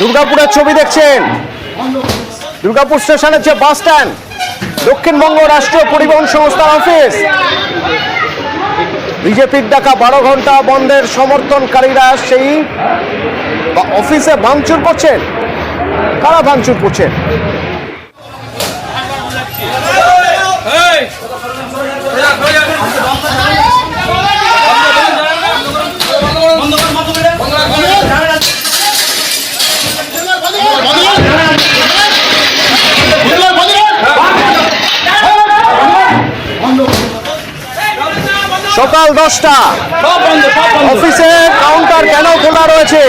দুর্গাপুরের ছবি দেখছেন। দুর্গাপুর স্টেশনের যে বাস স্ট্যান্ড, দক্ষিণবঙ্গ রাষ্ট্রীয় পরিবহন সংস্থার অফিস, বিজেপির ডাকা 12 ঘন্টা বন্ধের সমর্থনকারীরা সেই অফিসে ভাঙচুর করছেন। কারা ভাঙচুর করছেন? সকাল 10টা, অফিসে কাউন্টার কেন খোলা রয়েছে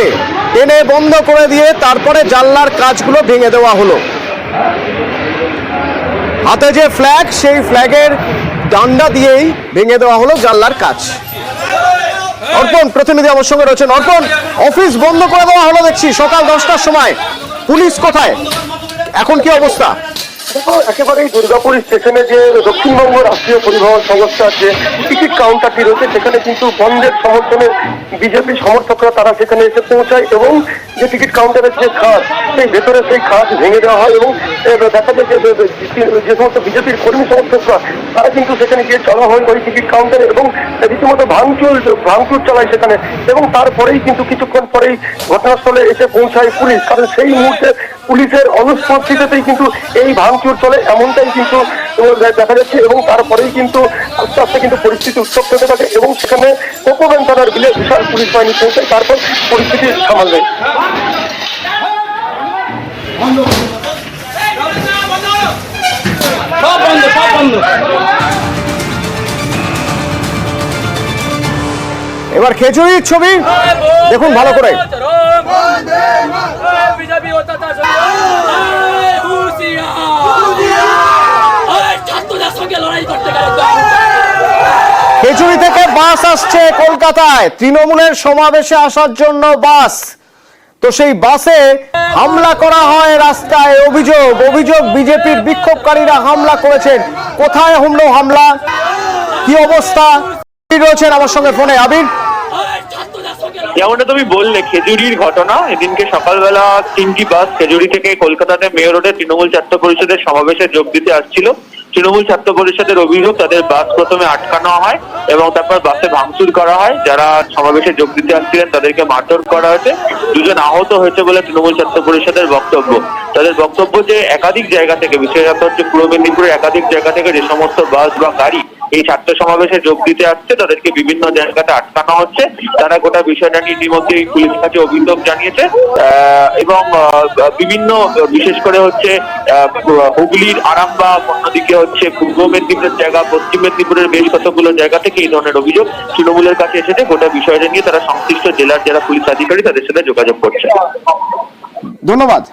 টেনে বন্ধ করে দিয়ে তারপরে জানলার কাজগুলো ভেঙে দেওয়া হলো। হাতে যে ফ্ল্যাগ, সেই ফ্ল্যাগের ডান্ডা দিয়েই ভেঙে দেওয়া হলো জানলার কাজ। অর্পণ প্রতিনিধি আমার সঙ্গে রয়েছেন। অর্পণ, অফিস বন্ধ করে দেওয়া হলো দেখছি সকাল 10টার সময়, পুলিশ কোথায়, এখন কি অবস্থা? দেখো, একেবারেই দুর্গাপুর স্টেশনে যে দক্ষিণবঙ্গ রাষ্ট্রীয় পরিবহন সংস্থার যে টিকিট কাউন্টারটি রয়েছে, সেখানে কিন্তু বন্ধের সমর্থনে বিজেপি সমর্থকরা তারা সেখানে এসে পৌঁছায় এবং যে টিকিট কাউন্টারের যে খাত, সেই ভেতরে সেই খাত ভেঙে দেওয়া হয় এবং দেখা যায় যে সমস্ত বিজেপির কর্মী সমর্থকরা তারা কিন্তু সেখানে গিয়ে চলা হয় ওই টিকিট কাউন্টারে এবং রীতিমতো ভাঙচুর চালায় সেখানে। এবং তারপরেই কিন্তু কিছুক্ষণ পরেই ঘটনাস্থলে এসে পৌঁছায় পুলিশ, কারণ সেই মুহূর্তে পুলিশের অনুপস্থিতিতেই কিন্তু এই ভাঙচুর চলে, এমনটাই কিন্তু দেখা যাচ্ছে। এবং তারপরেই কিন্তু আস্তে আস্তে কিন্তু পরিস্থিতি উত্তপ্ত হতে থাকে এবং সেখানে কোকোবেন থানার বিশাল পুলিশ বাহিনী পৌঁছায়, তারপর পরিস্থিতি সামাল দেয়। এবার খেজুরির ছবি দেখুন ভালো করে। খেজুরি থেকে বাস আসছে কলকাতায়, তৃণমূলের সমাবেশে আসার জন্য বাস। তো সেই বাসে হামলা করা হয় রাস্তায়। অভিযোগ বিজেপির বিক্ষোভকারীরা হামলা করেছেন। কোথায় হলো হামলা, কি অবস্থা রয়েছেন আমার সঙ্গে ফোনে আবির। যেমনটা তুমি বললে, খেজুরির ঘটনা। এদিনকে সকালবেলা 3টি বাস খেজুরি থেকে কলকাতাতে মেয়র রোডে তৃণমূল ছাত্র পরিষদের সমাবেশে যোগ দিতে আসছিল। তৃণমূল ছাত্র পরিষদের অভিযোগ, তাদের বাস প্রথমে আটকানো হয় এবং তারপর বাসে ভাঙচুর করা হয়। যারা সমাবেশে যোগ দিতে আসছিলেন তাদেরকে মারধর করা হয়েছে। 2 জন আহত হয়েছে বলে তৃণমূল ছাত্র পরিষদের বক্তব্য। তাদের বক্তব্য যে একাধিক জায়গা থেকে, বিশেষত হচ্ছে পূর্ব মেদিনীপুরের একাধিক জায়গা থেকে যে সমস্ত বাস বা গাড়ি এই ছাত্র সমাবেশে যোগ দিতে আসছে, তাদেরকে বিভিন্ন জায়গাতে আটকানো হচ্ছে। তারা গোটা বিষয়টা নিয়ে ইতিমধ্যে পুলিশের কাছে অভিযোগ জানিয়েছে এবং বিভিন্ন, বিশেষ করে হচ্ছে হুগলির আরামবাগ, অন্যদিকে হচ্ছে পূর্ব মেদিনীপুরের জায়গা, পশ্চিম মেদিনীপুরের বেশ কতগুলো জায়গা থেকে এই ধরনের অভিযোগ তৃণমূলের কাছে এসেছে। গোটা বিষয়টা নিয়ে তারা সংশ্লিষ্ট জেলার যারা পুলিশ আধিকারিক তাদের সাথে যোগাযোগ করছে। ধন্যবাদ।